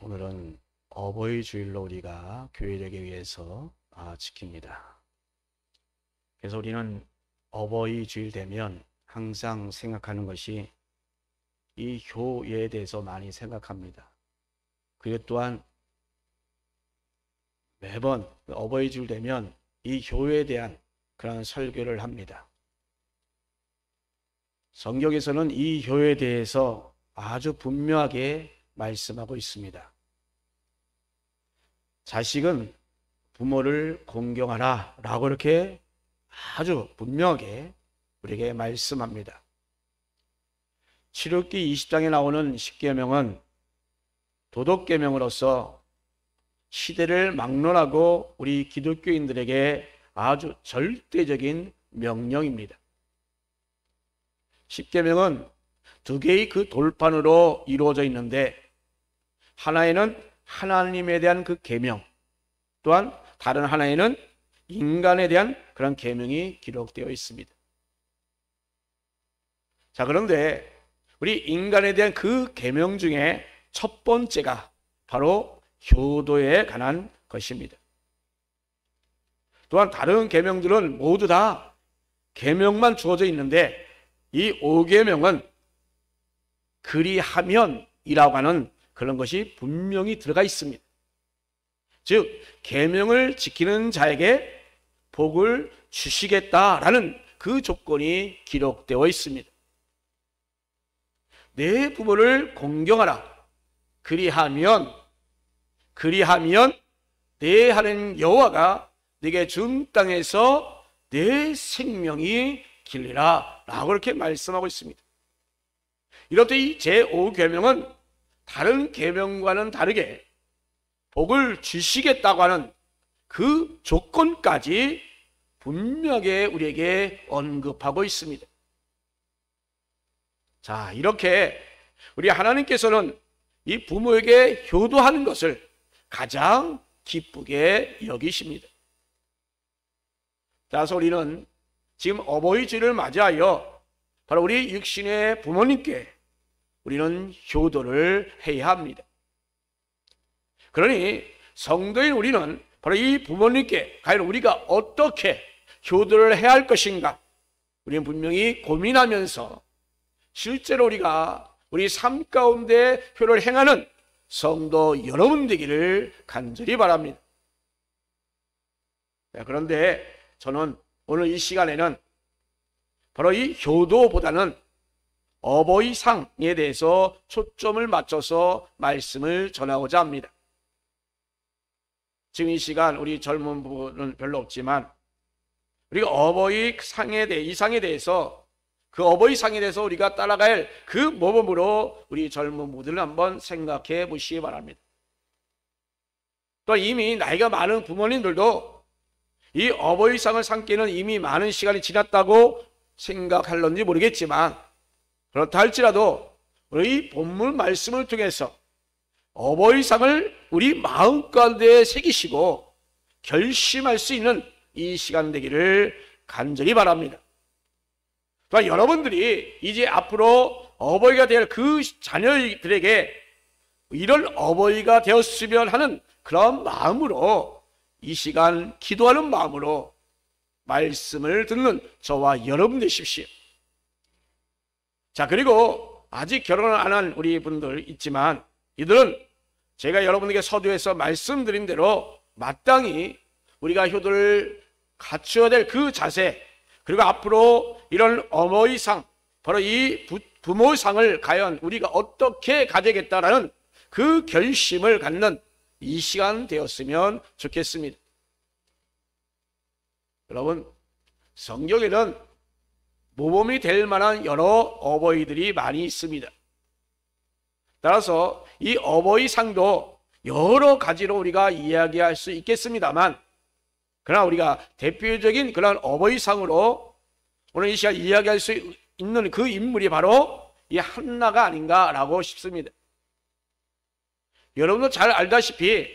오늘은 어버이 주일로 우리가 교회되기 위해서 지킵니다. 그래서 우리는 어버이 주일 되면 항상 생각하는 것이 이 효에 대해서 많이 생각합니다. 그리고 또한 매번 어버이 주일 되면 이 효에 대한 그런 설교를 합니다. 성경에서는 이 효에 대해서 아주 분명하게 말씀하고 있습니다. 자식은 부모를 공경하라 라고 이렇게 아주 분명하게 우리에게 말씀합니다. 출애굽기 20장에 나오는 10계명은 도덕계명으로서 시대를 막론하고 우리 기독교인들에게 아주 절대적인 명령입니다. 10계명은 두 개의 그 돌판으로 이루어져 있는데, 하나에는 하나님에 대한 그 계명, 또한 다른 하나에는 인간에 대한 그런 계명이 기록되어 있습니다. 자, 그런데 우리 인간에 대한 그 계명 중에 첫 번째가 바로 효도에 관한 것입니다. 또한 다른 계명들은 모두 다 계명만 주어져 있는데, 이 5계명은 그리하면이라고 하는 그런 것이 분명히 들어가 있습니다. 즉, 계명을 지키는 자에게 복을 주시겠다라는 그 조건이 기록되어 있습니다. 내 부모를 공경하라. 그리하면 내 하나님 여호와가 네게 준 땅에서 내 생명이 길리라 라고 이렇게 말씀하고 있습니다. 이렇듯 이 제5계명은 다른 계명과는 다르게 복을 주시겠다고 하는 그 조건까지 분명하게 우리에게 언급하고 있습니다. 자, 이렇게 우리 하나님께서는 이 부모에게 효도하는 것을 가장 기쁘게 여기십니다. 따라서 우리는 지금 어버이 주일을 맞이하여 바로 우리 육신의 부모님께 우리는 효도를 해야 합니다. 그러니 성도인 우리는 바로 이 부모님께 과연 우리가 어떻게 효도를 해야 할 것인가, 우리는 분명히 고민하면서 실제로 우리가 우리 삶 가운데 효를 행하는 성도 여러분 되기를 간절히 바랍니다. 그런데 저는 오늘 이 시간에는 바로 이 효도보다는 어버이상에 대해서 초점을 맞춰서 말씀을 전하고자 합니다. 지금 이 시간 우리 젊은 분은 별로 없지만 우리가 어버이상에 대해, 이 상에 대해서, 그 어버이상에 대해서 우리가 따라가야 할 그 모범으로 우리 젊은 분들을 한번 생각해 보시기 바랍니다. 또 이미 나이가 많은 부모님들도 이 어버이상을 삼기는 이미 많은 시간이 지났다고 생각할런지 모르겠지만, 그렇다 할지라도 우리 본문 말씀을 통해서 어버이상을 우리 마음 가운데 새기시고 결심할 수 있는 이 시간 되기를 간절히 바랍니다. 또한 여러분들이 이제 앞으로 어버이가 될 그 자녀들에게 이런 어버이가 되었으면 하는 그런 마음으로 이 시간 기도하는 마음으로 말씀을 듣는 저와 여러분 되십시오. 자, 그리고 아직 결혼을 안 한 우리 분들 있지만, 이들은 제가 여러분에게 서두에서 말씀드린 대로 마땅히 우리가 효도를 갖춰야 될 그 자세, 그리고 앞으로 이런 어머니상, 바로 이 부모상을 과연 우리가 어떻게 가져야겠다라는 그 결심을 갖는 이 시간 되었으면 좋겠습니다. 여러분, 성경에는 모범이 될 만한 여러 어버이들이 많이 있습니다. 따라서 이 어버이상도 여러 가지로 우리가 이야기할 수 있겠습니다만, 그러나 우리가 대표적인 그런 어버이상으로 오늘 이 시간 이야기할 수 있는 그 인물이 바로 이 한나가 아닌가라고 싶습니다. 여러분도 잘 알다시피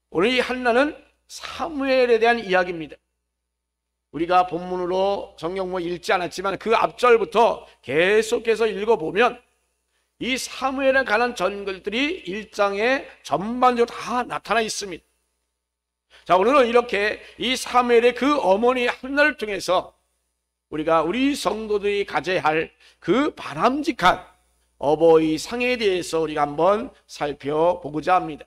오늘 이 한나는 사무엘에 대한 이야기입니다. 우리가 본문으로 성경 읽지 않았지만 그 앞절부터 계속해서 읽어보면 이 사무엘에 관한 전글들이 1장에 전반적으로 다 나타나 있습니다. 자, 오늘은 이렇게 이 사무엘의 그 어머니 한나를 통해서 우리가 우리 성도들이 가져야 할 그 바람직한 어버이 상에 대해서 우리가 한번 살펴보고자 합니다.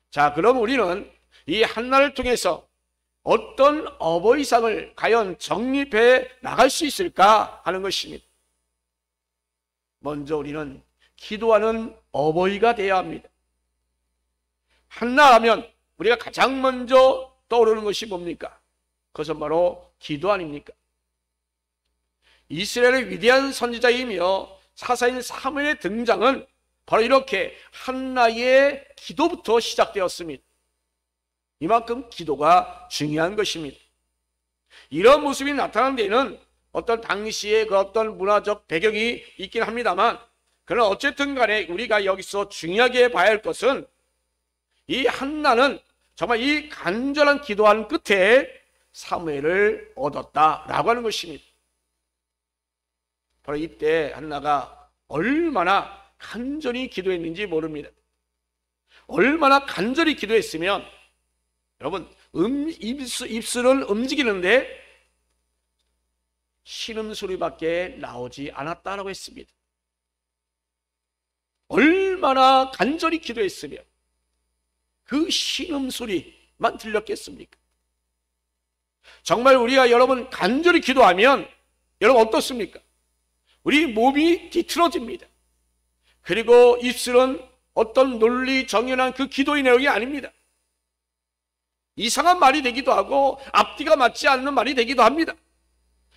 자, 그럼 우리는 이 한나를 통해서 어떤 어버이상을 과연 정립해 나갈 수 있을까 하는 것입니다. 먼저 우리는 기도하는 어버이가 되어야 합니다. 한나라면 우리가 가장 먼저 떠오르는 것이 뭡니까? 그것은 바로 기도 아닙니까? 이스라엘의 위대한 선지자이며 사사인 사무엘의 등장은 바로 이렇게 한나의 기도부터 시작되었습니다. 이만큼 기도가 중요한 것입니다. 이런 모습이 나타난 데에는 어떤 당시의 그 어떤 문화적 배경이 있긴 합니다만, 그러나 어쨌든 간에 우리가 여기서 중요하게 봐야 할 것은 이 한나는 정말 이 간절한 기도하는 끝에 사무엘을 얻었다라고 하는 것입니다. 바로 이때 한나가 얼마나 간절히 기도했는지 모릅니다. 얼마나 간절히 기도했으면 여러분 입술은 움직이는데 신음소리밖에 나오지 않았다라고 했습니다. 얼마나 간절히 기도했으면 그 신음소리만 들렸겠습니까? 정말 우리가 여러분 간절히 기도하면 여러분 어떻습니까? 우리 몸이 뒤틀어집니다. 그리고 입술은 어떤 논리 정연한 그 기도의 내용이 아닙니다. 이상한 말이 되기도 하고 앞뒤가 맞지 않는 말이 되기도 합니다.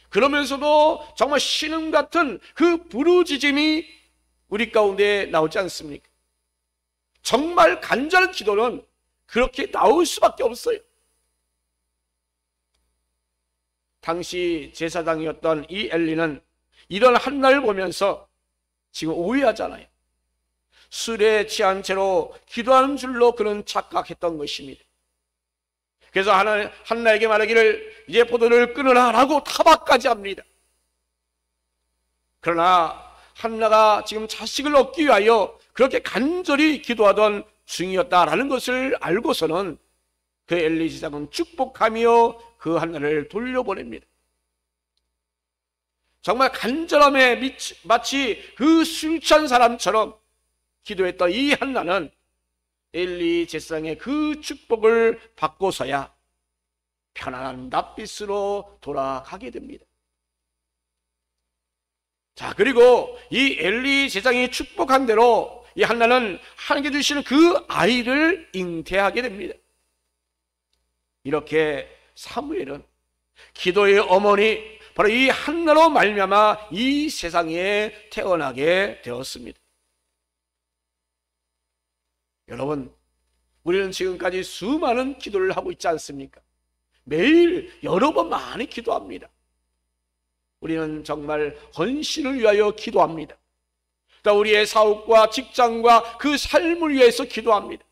그러면서도 정말 신음 같은 그 부르짖음이 우리 가운데 나오지 않습니까? 정말 간절한 기도는 그렇게 나올 수밖에 없어요. 당시 제사장이었던 이 엘리는 이런 한나를 보면서 지금 오해하잖아요. 술에 취한 채로 기도하는 줄로 그는 착각했던 것입니다. 그래서 한나에게 말하기를 이제 포도를 끊으라 라고 타박까지 합니다. 그러나 한나가 지금 자식을 얻기 위하여 그렇게 간절히 기도하던 중이었다라는 것을 알고서는 그 엘리 제사장은 축복하며 그 한나를 돌려보냅니다. 정말 간절함에 마치 그 술 취한 사람처럼 기도했던 이 한나는 엘리 제사장의 그 축복을 받고서야 편안한 낯빛으로 돌아가게 됩니다. 자, 그리고 이 엘리 제사장이 축복한 대로 이 한나는 하나님께 주시는 그 아이를 잉태하게 됩니다. 이렇게 사무엘은 기도의 어머니 바로 이 한나로 말미암아 이 세상에 태어나게 되었습니다. 여러분, 우리는 지금까지 수많은 기도를 하고 있지 않습니까? 매일 여러 번 많이 기도합니다. 우리는 정말 헌신을 위하여 기도합니다. 또 우리의 사업과 직장과 그 삶을 위해서 기도합니다.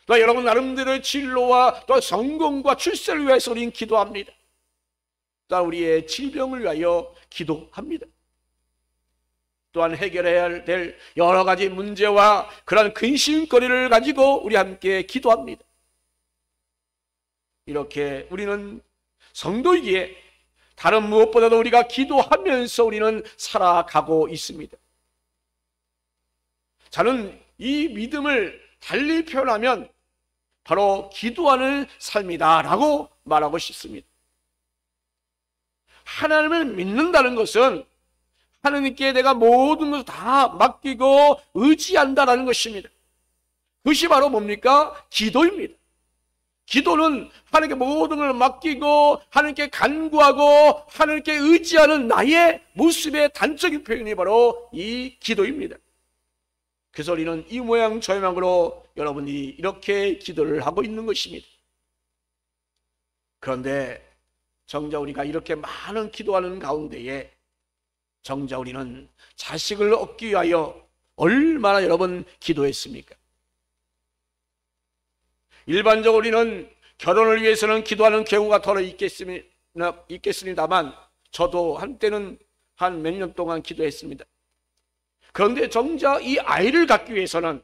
또 여러분 나름대로의 진로와 또 성공과 출세를 위해서 우리는 기도합니다. 또 우리의 질병을 위하여 기도합니다. 또한 해결해야 될 여러 가지 문제와 그런 근심거리를 가지고 우리 함께 기도합니다. 이렇게 우리는 성도이기에 다른 무엇보다도 우리가 기도하면서 우리는 살아가고 있습니다. 저는 이 믿음을 달리 표현하면 바로 기도하는 삶이다 라고 말하고 싶습니다. 하나님을 믿는다는 것은 하나님께 내가 모든 것을 다 맡기고 의지한다라는 것입니다. 그것이 바로 뭡니까? 기도입니다. 기도는 하나님께 모든 걸 맡기고 하나님께 간구하고 하나님께 의지하는 나의 모습의 단적인 표현이 바로 이 기도입니다. 그래서 우리는 이 모양 저 모양으로 여러분이 이렇게 기도를 하고 있는 것입니다. 그런데 정작 우리가 이렇게 많은 기도하는 가운데에 정작 우리는 자식을 얻기 위하여 얼마나 여러분 기도했습니까? 일반적으로 우리는 결혼을 위해서는 기도하는 경우가 더 있겠습니다만 저도 한때는 한 몇 년 동안 기도했습니다. 그런데 정작 이 아이를 갖기 위해서는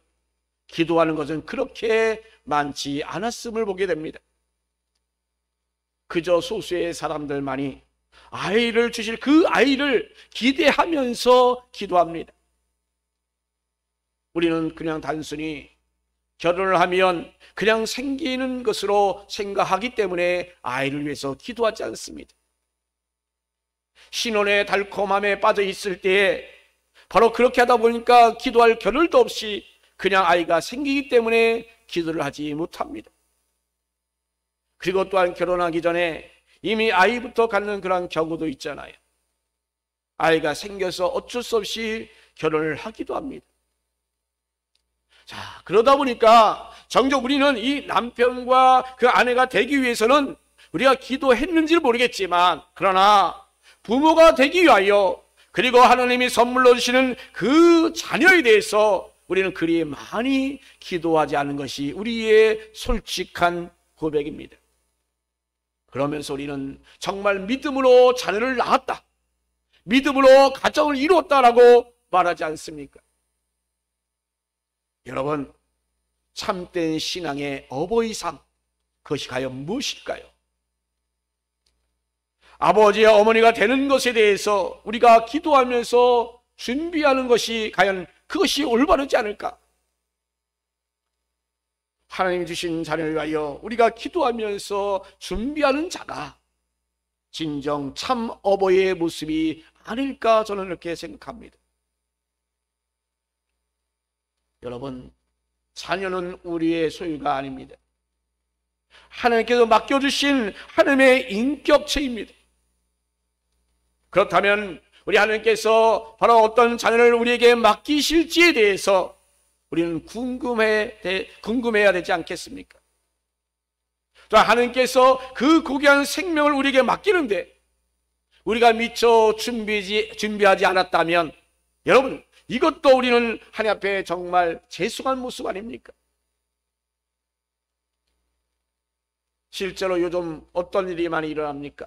기도하는 것은 그렇게 많지 않았음을 보게 됩니다. 그저 소수의 사람들만이 아이를 주실 그 아이를 기대하면서 기도합니다. 우리는 그냥 단순히 결혼을 하면 그냥 생기는 것으로 생각하기 때문에 아이를 위해서 기도하지 않습니다. 신혼의 달콤함에 빠져 있을 때에 바로 그렇게 하다 보니까 기도할 겨를도 없이 그냥 아이가 생기기 때문에 기도를 하지 못합니다. 그리고 또한 결혼하기 전에 이미 아이부터 갖는 그런 경우도 있잖아요. 아이가 생겨서 어쩔 수 없이 결혼을 하기도 합니다. 자, 그러다 보니까 정작 우리는 이 남편과 그 아내가 되기 위해서는 우리가 기도했는지를 모르겠지만, 그러나 부모가 되기 위하여 그리고 하나님이 선물로 주시는 그 자녀에 대해서 우리는 그리 많이 기도하지 않은 것이 우리의 솔직한 고백입니다. 그러면서 우리는 정말 믿음으로 자녀를 낳았다, 믿음으로 가정을 이루었다라고 말하지 않습니까? 여러분, 참된 신앙의 어버이상, 그것이 과연 무엇일까요? 아버지와 어머니가 되는 것에 대해서 우리가 기도하면서 준비하는 것이 과연 그것이 올바르지 않을까? 하나님이 주신 자녀를 위하여 우리가 기도하면서 준비하는 자가 진정 참 어버이의 모습이 아닐까, 저는 이렇게 생각합니다. 여러분, 자녀는 우리의 소유가 아닙니다. 하나님께서 맡겨주신 하나님의 인격체입니다. 그렇다면 우리 하나님께서 바로 어떤 자녀를 우리에게 맡기실지에 대해서 우리는 궁금해야 되지 않겠습니까? 또 하나님께서 그 고귀한 생명을 우리에게 맡기는데 우리가 미처 준비하지 않았다면, 여러분, 이것도 우리는 하나님 앞에 정말 죄송한 모습 아닙니까? 실제로 요즘 어떤 일이 많이 일어납니까?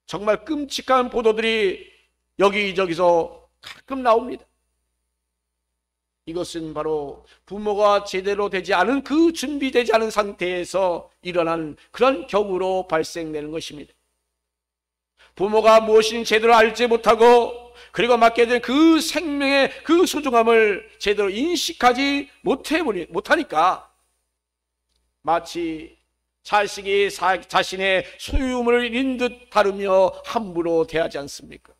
정말 끔찍한 보도들이 여기저기서 가끔 나옵니다. 이것은 바로 부모가 제대로 되지 않은, 그 준비되지 않은 상태에서 일어난 그런 경우로 발생되는 것입니다. 부모가 무엇인지 제대로 알지 못하고 그리고 맡게 된 그 생명의 그 소중함을 제대로 인식하지 못하니까 마치 자식이 자신의 소유물을 잃은 듯 다루며 함부로 대하지 않습니까?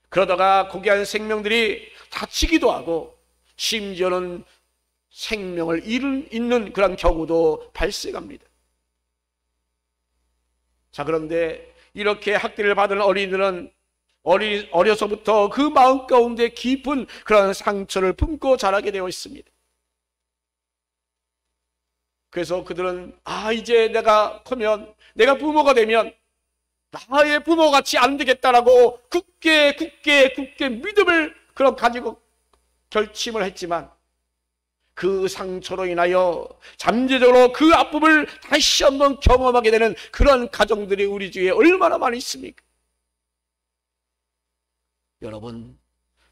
그러다가 고귀한 생명들이 다치기도 하고 심지어는 생명을 잃는 그런 경우도 발생합니다. 자, 그런데 이렇게 학대를 받은 어린이들은 어려서부터 그 마음 가운데 깊은 그런 상처를 품고 자라게 되어 있습니다. 그래서 그들은 이제 내가 크면, 내가 부모가 되면 나의 부모같이 안 되겠다라고 굳게 믿음을 가지고 결심을 했지만 그 상처로 인하여 잠재적으로 그 아픔을 다시 한번 경험하게 되는 그런 가정들이 우리 주위에 얼마나 많이 있습니까? 여러분,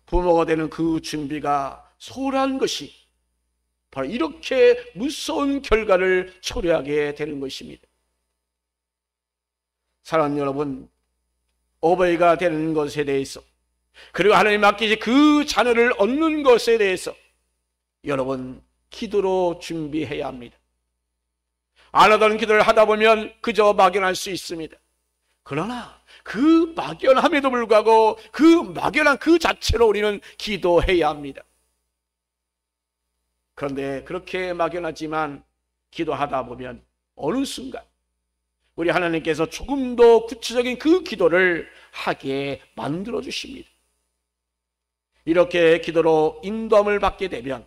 부모가 되는 그 준비가 소홀한 것이 바로 이렇게 무서운 결과를 초래하게 되는 것입니다. 사랑하는 여러분, 어버이가 되는 것에 대해서, 그리고 하나님 맡기신 그 자녀를 얻는 것에 대해서 여러분, 기도로 준비해야 합니다. 안 하던 기도를 하다 보면 그저 막연할 수 있습니다. 그러나 그 막연함에도 불구하고 그 막연한 그 자체로 우리는 기도해야 합니다. 그런데 그렇게 막연하지만 기도하다 보면 어느 순간 우리 하나님께서 조금 더 구체적인 그 기도를 하게 만들어 주십니다. 이렇게 기도로 인도함을 받게 되면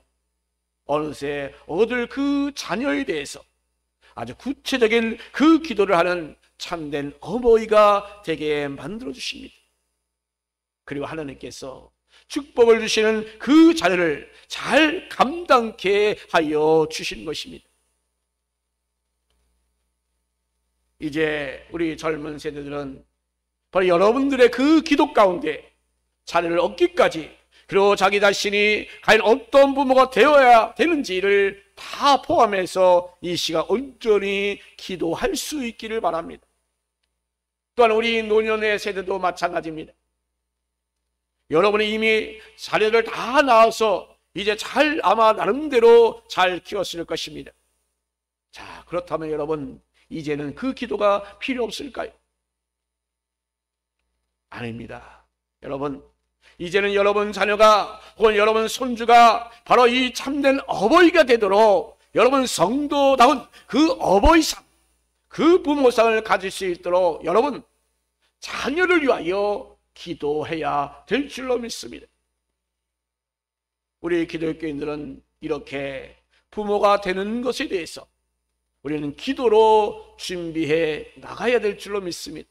어느새 얻을 그 자녀에 대해서 아주 구체적인 그 기도를 하는 참된 어버이가 되게 만들어 주십니다. 그리고 하나님께서 축복을 주시는 그 자녀를 잘 감당케 하여 주신 것입니다. 이제 우리 젊은 세대들은 바로 여러분들의 그 기도 가운데 자녀를 얻기까지, 그리고 자기 자신이 과연 어떤 부모가 되어야 되는지를 다 포함해서 이 시간 온전히 기도할 수 있기를 바랍니다. 또한 우리 노년의 세대도 마찬가지입니다. 여러분이 이미 자녀를 다 낳아서 이제 잘 아마 나름대로 잘 키웠을 것입니다. 자, 그렇다면 여러분, 이제는 그 기도가 필요 없을까요? 아닙니다. 여러분, 이제는 여러분 자녀가 혹은 여러분 손주가 바로 이 참된 어버이가 되도록 여러분 성도다운 그 어버이상, 그 부모상을 가질 수 있도록 여러분 자녀를 위하여 기도해야 될 줄로 믿습니다. 우리 기독교인들은 이렇게 부모가 되는 것에 대해서 우리는 기도로 준비해 나가야 될 줄로 믿습니다.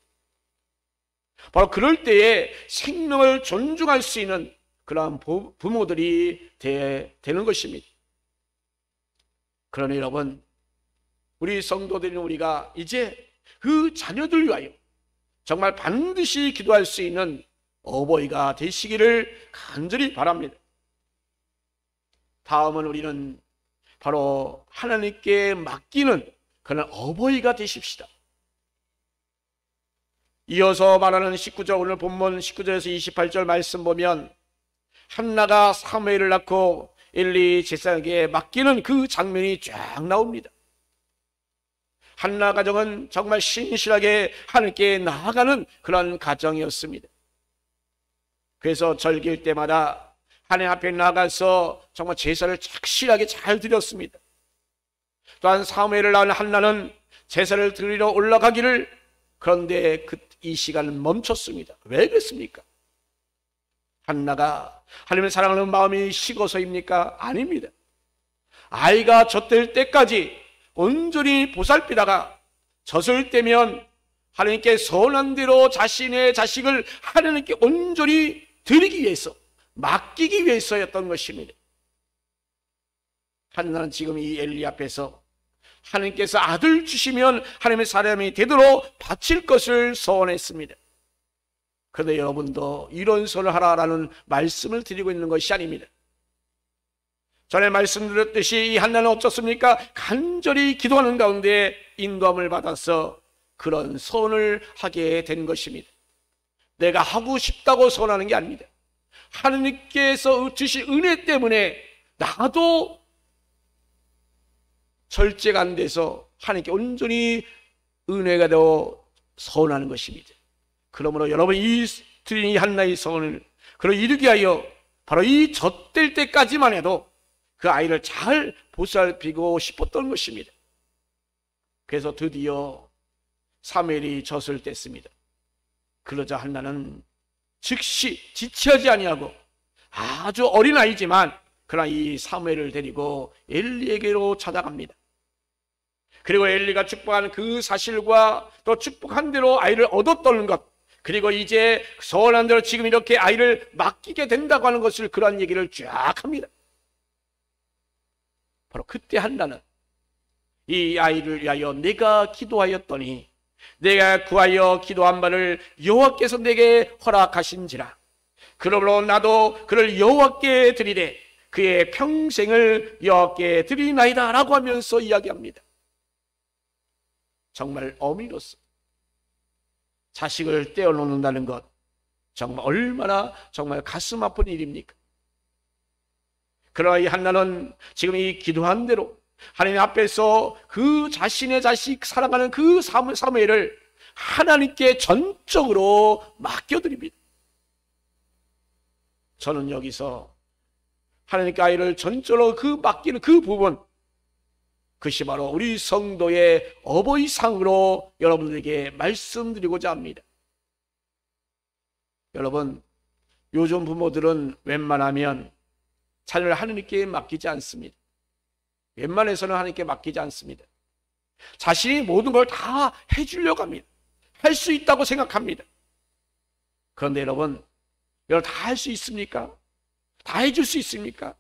바로 그럴 때에 생명을 존중할 수 있는 그러한 부모들이 되는 것입니다. 그러나 여러분, 우리 성도들인 우리가 이제 그 자녀들 위하여 정말 반드시 기도할 수 있는 어버이가 되시기를 간절히 바랍니다. 다음은 우리는 바로 하나님께 맡기는 그런 어버이가 되십시다. 이어서 말하는 19절, 오늘 본문 19절에서 28절 말씀 보면 한나가 사무엘을 낳고 엘리 제사장에게 맡기는 그 장면이 쫙 나옵니다. 한나 가정은 정말 신실하게 하나님께 나아가는 그런 가정이었습니다. 그래서 절기일 때마다 하나님 앞에 나가서 정말 제사를 착실하게 잘 드렸습니다. 또한 사무엘을 낳은 한나는 제사를 드리러 올라가기를, 그런데 이 시간은 멈췄습니다. 왜 그랬습니까? 한나가 하나님을 사랑하는 마음이 식어서입니까? 아닙니다. 아이가 젖될 때까지 온전히 보살피다가 젖을 때면 하나님께 선한 대로 자신의 자식을 하나님께 온전히 드리기 위해서, 맡기기 위해서였던 것입니다. 한나는 지금 이 엘리 앞에서 하나님께서 아들 주시면 하나님의 사람이 되도록 바칠 것을 소원했습니다. 그런데 여러분도 이런 소원을 하라라는 말씀을 드리고 있는 것이 아닙니다. 전에 말씀드렸듯이 이 한나는 어쩌습니까? 간절히 기도하는 가운데 인도함을 받아서 그런 소원을 하게 된 것입니다. 내가 하고 싶다고 소원하는 게 아닙니다. 하나님께서 주신 은혜 때문에 나도 절제가 안 돼서 하나님께 온전히 은혜가 되어 소원하는 것입니다. 그러므로 여러분, 이 드린 이 한나의 소원을 그로 이루기 위하여 바로 이 젖될 때까지만 해도 그 아이를 잘 보살피고 싶었던 것입니다. 그래서 드디어 사무엘이 젖을 뗐습니다. 그러자 한나는 즉시 지체하지 아니하고 아주 어린 아이지만 그러나 이 사무엘을 데리고 엘리에게로 찾아갑니다. 그리고 엘리가 축복한 그 사실과 또 축복한 대로 아이를 얻었던 것, 그리고 이제 소원한 대로 지금 이렇게 아이를 맡기게 된다고 하는 것을, 그러한 얘기를 쫙 합니다. 바로 그때 한나는 이 아이를 위하여 내가 기도하였더니 내가 구하여 기도한 바를 여호와께서 내게 허락하신지라. 그러므로 나도 그를 여호와께 드리되 그의 평생을 여호와께 드리나이다 라고 하면서 이야기합니다. 정말 어미로서 자식을 떼어놓는다는 것, 정말 얼마나 정말 가슴 아픈 일입니까? 그러나 이 한나는 지금 이 기도한 대로 하나님 앞에서 그 자신의 자식 사랑하는 그 사무엘을 하나님께 전적으로 맡겨드립니다. 저는 여기서 하나님께 아이를 전적으로 맡기는 그 부분, 그것이 바로 우리 성도의 어버이상으로 여러분들에게 말씀드리고자 합니다. 여러분, 요즘 부모들은 웬만하면 자녀를 하나님께 맡기지 않습니다. 웬만해서는 하나님께 맡기지 않습니다. 자신이 모든 걸 다 해주려고 합니다. 할 수 있다고 생각합니다. 그런데 여러분 다 할 수 있습니까? 다 해줄 수 있습니까?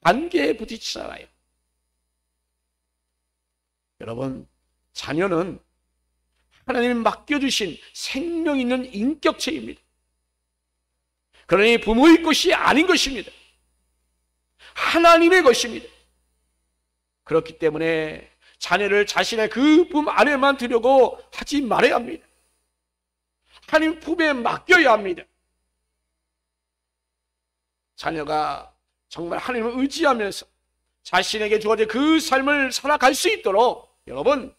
한계에 부딪히잖아요. 여러분, 자녀는 하나님 맡겨주신 생명 있는 인격체입니다. 그러니 부모의 것이 아닌 것입니다. 하나님의 것입니다. 그렇기 때문에 자녀를 자신의 그 품 안에만 두려고 하지 말아야 합니다. 하나님 품에 맡겨야 합니다. 자녀가 정말 하나님을 의지하면서 자신에게 주어진 그 삶을 살아갈 수 있도록 여러분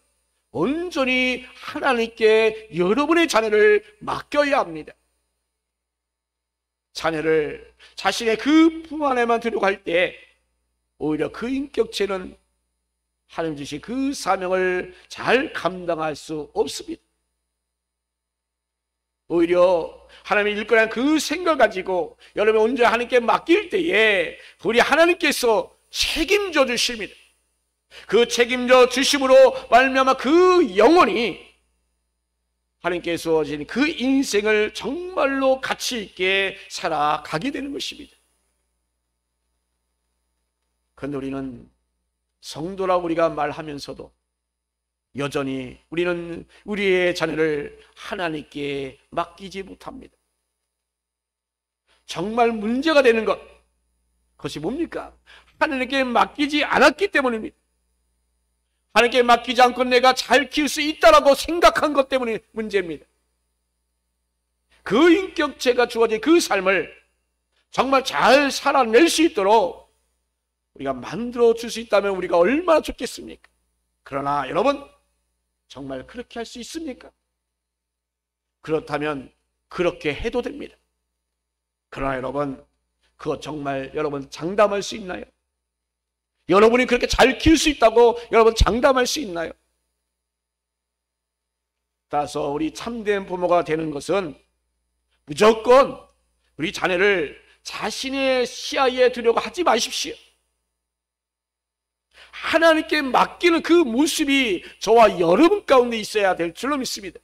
온전히 하나님께 여러분의 자녀를 맡겨야 합니다. 자녀를 자신의 그 품 안에만 두려고 할 때 오히려 그 인격체는 하나님 주신 그 사명을 잘 감당할 수 없습니다. 오히려 하나님의 일거리한 그 생각을 가지고 여러분이 온전히 하나님께 맡길 때에 우리 하나님께서 책임져 주십니다. 그 책임져 주심으로 말미암아 그 영혼이 하나님께서 주어진 그 인생을 정말로 가치 있게 살아가게 되는 것입니다. 그런데 우리는 성도라고 우리가 말하면서도 여전히 우리는 우리의 자녀를 하나님께 맡기지 못합니다. 정말 문제가 되는 것, 그것이 뭡니까? 하나님께 맡기지 않았기 때문입니다. 하나님께 맡기지 않고 내가 잘 키울 수 있다라고 생각한 것 때문에 문제입니다. 그 인격체가 주어진 그 삶을 정말 잘 살아낼 수 있도록 우리가 만들어 줄 수 있다면 우리가 얼마나 좋겠습니까? 그러나 여러분 정말 그렇게 할 수 있습니까? 그렇다면 그렇게 해도 됩니다. 그러나 여러분 그거 정말 여러분 장담할 수 있나요? 여러분이 그렇게 잘 키울 수 있다고 여러분 장담할 수 있나요? 따라서 우리 참된 부모가 되는 것은 무조건 우리 자녀를 자신의 시야에 두려고 하지 마십시오. 하나님께 맡기는 그 모습이 저와 여러분 가운데 있어야 될 줄로 믿습니다.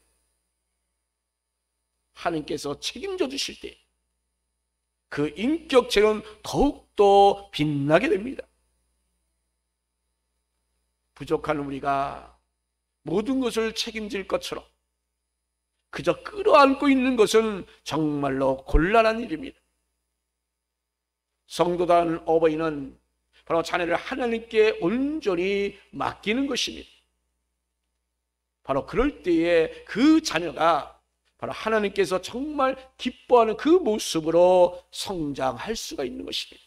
하나님께서 책임져 주실 때 그 인격체는 더욱더 빛나게 됩니다. 부족한 우리가 모든 것을 책임질 것처럼 그저 끌어안고 있는 것은 정말로 곤란한 일입니다. 성도다운 어버이는 바로 자녀를 하나님께 온전히 맡기는 것입니다. 바로 그럴 때에 그 자녀가 바로 하나님께서 정말 기뻐하는 그 모습으로 성장할 수가 있는 것입니다.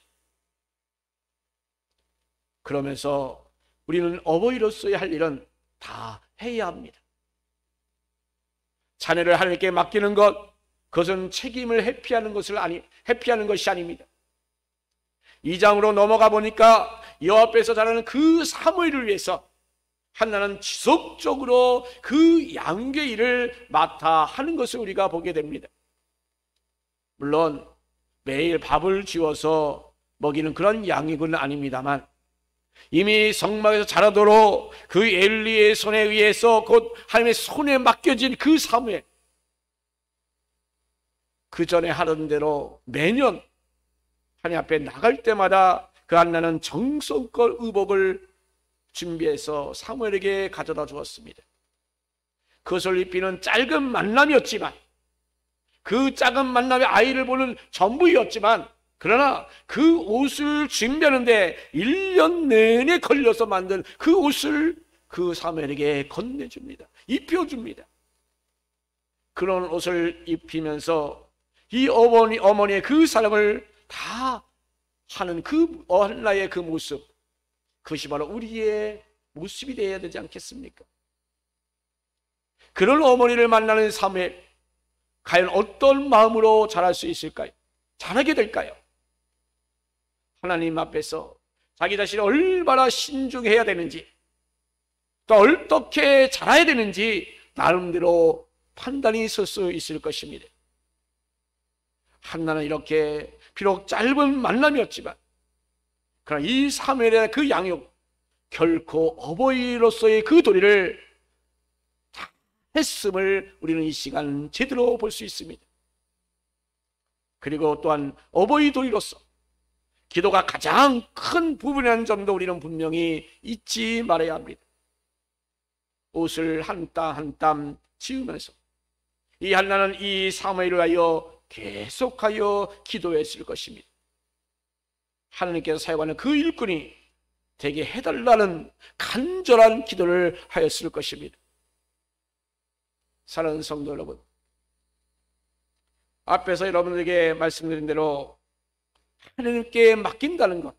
그러면서 우리는 어버이로서의 할 일은 다 해야 합니다. 자녀를 하나님께 맡기는 것, 그것은 책임을 회피하는 것이 아닙니다. 2장으로 넘어가 보니까 여호와 앞에서 자라는 그 사무엘을 위해서 한나는 지속적으로 그 양육의 일을 맡아 하는 것을 우리가 보게 됩니다. 물론 매일 밥을 지어서 먹이는 그런 양육은 아닙니다만 이미 성막에서 자라도록 그 엘리의 손에 의해서 곧 하나님의 손에 맡겨진 그 사무엘, 그 전에 하던 대로 매년 하나님 앞에 나갈 때마다 그 한나는 정성껏 의복을 준비해서 사무엘에게 가져다 주었습니다. 그것을 입히는 짧은 만남이었지만, 그 작은 만남에 아이를 보는 전부였지만, 그러나 그 옷을 준비하는데 1년 내내 걸려서 만든 그 옷을 그 사무엘에게 건네줍니다. 입혀줍니다. 그런 옷을 입히면서 이 어머니의 그 사랑을 다 하는 그 한나의 그 모습, 그것이 바로 우리의 모습이 되어야 되지 않겠습니까? 그런 어머니를 만나는 사무엘, 과연 어떤 마음으로 자랄 수 있을까요? 자라게 될까요? 하나님 앞에서 자기 자신이 얼마나 신중해야 되는지, 또 어떻게 자라야 되는지 나름대로 판단이 있을 수 있을 것입니다. 한나는 이렇게 비록 짧은 만남이었지만, 그러나 이 사무엘의 그 양육, 결코 어버이로서의 그 도리를 다 했음을 우리는 이 시간 제대로 볼 수 있습니다. 그리고 또한 어버이 도리로서 기도가 가장 큰 부분이라는 점도 우리는 분명히 잊지 말아야 합니다. 옷을 한 땀 한 땀 지으면서 이 한나는 이 사무엘을 위하여 계속하여 기도했을 것입니다. 하나님께서 사용하는 그 일꾼이 되게 해달라는 간절한 기도를 하였을 것입니다. 사랑하는 성도 여러분, 앞에서 여러분에게 말씀드린 대로 하나님께 맡긴다는 것,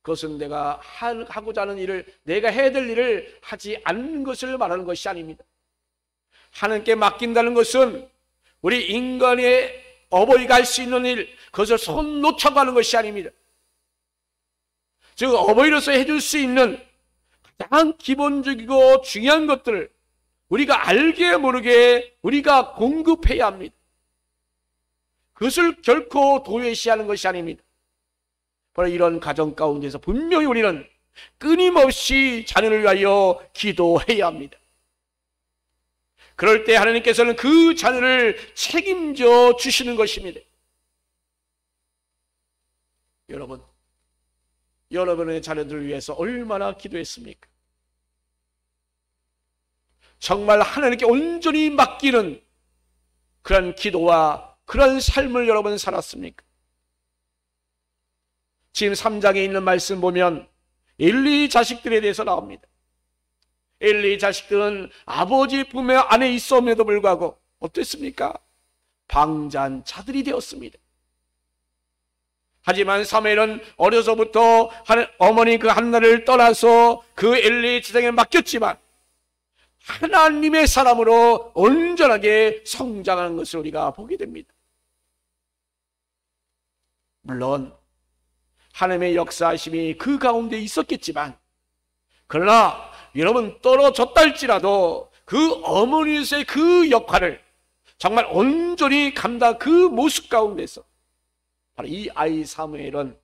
그것은 내가 하고자 하는 일을, 내가 해야 될 일을 하지 않는 것을 말하는 것이 아닙니다. 하나님께 맡긴다는 것은 우리 인간의 어버이가 할 수 있는 일, 그것을 손 놓자고 하는 것이 아닙니다. 즉 어버이로서 해줄 수 있는 가장 기본적이고 중요한 것들을 우리가 알게 모르게 우리가 공급해야 합니다. 그것을 결코 도외시하는 것이 아닙니다. 바로 이런 가정 가운데서 분명히 우리는 끊임없이 자녀를 위하여 기도해야 합니다. 그럴 때 하나님께서는 그 자녀를 책임져 주시는 것입니다. 여러분, 여러분의 자녀들을 위해서 얼마나 기도했습니까? 정말 하나님께 온전히 맡기는 그런 기도와 그런 삶을 여러분 살았습니까? 지금 3장에 있는 말씀 보면 엘리 자식들에 대해서 나옵니다. 엘리 자식들은 아버지 품에 안에 있음에도 불구하고 어땠습니까? 방자한 자들이 되었습니다. 하지만 사무엘은 어려서부터 어머니 그 한나를 떠나서 그 엘리 지상에 맡겼지만 하나님의 사람으로 온전하게 성장하는 것을 우리가 보게 됩니다. 물론 하나님의 역사하심이 그 가운데 있었겠지만, 그러나 여러분 떨어졌다 할지라도 그 어머니의 그 역할을 정말 온전히 감당, 그 모습 가운데서 바로 이 아이 사무엘은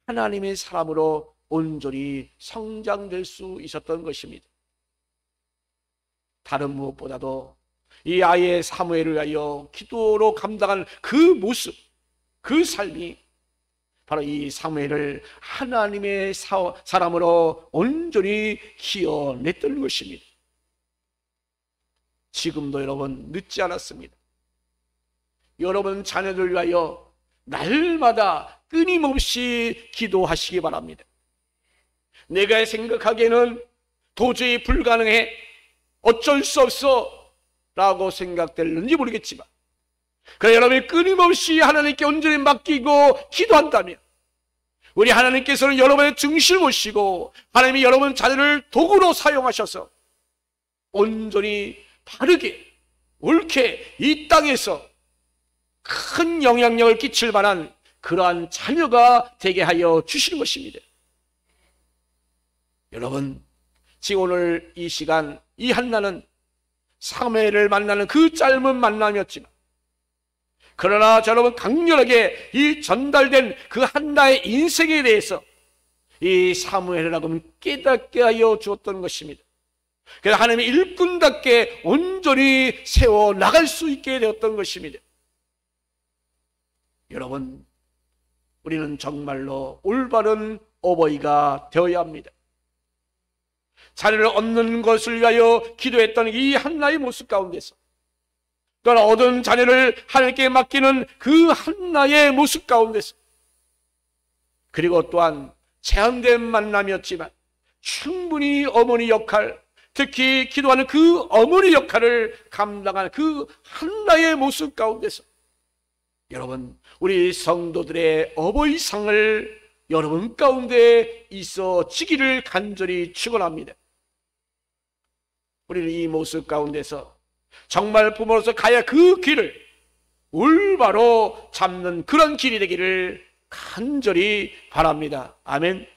하나님의 사람으로 온전히 성장될 수 있었던 것입니다. 다른 무엇보다도 이 아이의 사무엘을 위하여 기도로 감당한 그 모습, 그 삶이 바로 이 사무엘을 하나님의 사람으로 온전히 키워냈던 것입니다. 지금도 여러분 늦지 않았습니다. 여러분 자녀들 위하여 날마다 끊임없이 기도하시기 바랍니다. 내가 생각하기에는 도저히 불가능해, 어쩔 수 없어 라고 생각될는지 모르겠지만, 그러나 여러분이 끊임없이 하나님께 온전히 맡기고 기도한다면 우리 하나님께서는 여러분의 중심을 보시고 하나님이 여러분 자녀를 도구로 사용하셔서 온전히 바르게 옳게 이 땅에서 큰 영향력을 끼칠 만한 그러한 자녀가 되게 하여 주시는 것입니다. 여러분, 지금 오늘 이 시간 이 한나는 사무엘을 만나는 그 짧은 만남이었지만, 그러나 여러분 강렬하게 이 전달된 그 한나의 인생에 대해서 이 사무엘이라고 깨닫게 하여 주었던 것입니다. 그래서 하나님의 일꾼답게 온전히 세워 나갈 수 있게 되었던 것입니다. 여러분, 우리는 정말로 올바른 어버이가 되어야 합니다. 자녀를 얻는 것을 위하여 기도했던 이 한나의 모습 가운데서, 또한 얻은 자녀를 하나님께 맡기는 그 한나의 모습 가운데서, 그리고 또한 제한된 만남이었지만 충분히 어머니 역할, 특히 기도하는 그 어머니 역할을 감당하는 그 한나의 모습 가운데서 여러분, 우리 성도들의 어버이상을 여러분 가운데 있어지기를 간절히 축원합니다. 우리는 이 모습 가운데서 정말 부모로서 가야 그 길을 올바로 잡는 그런 길이 되기를 간절히 바랍니다. 아멘.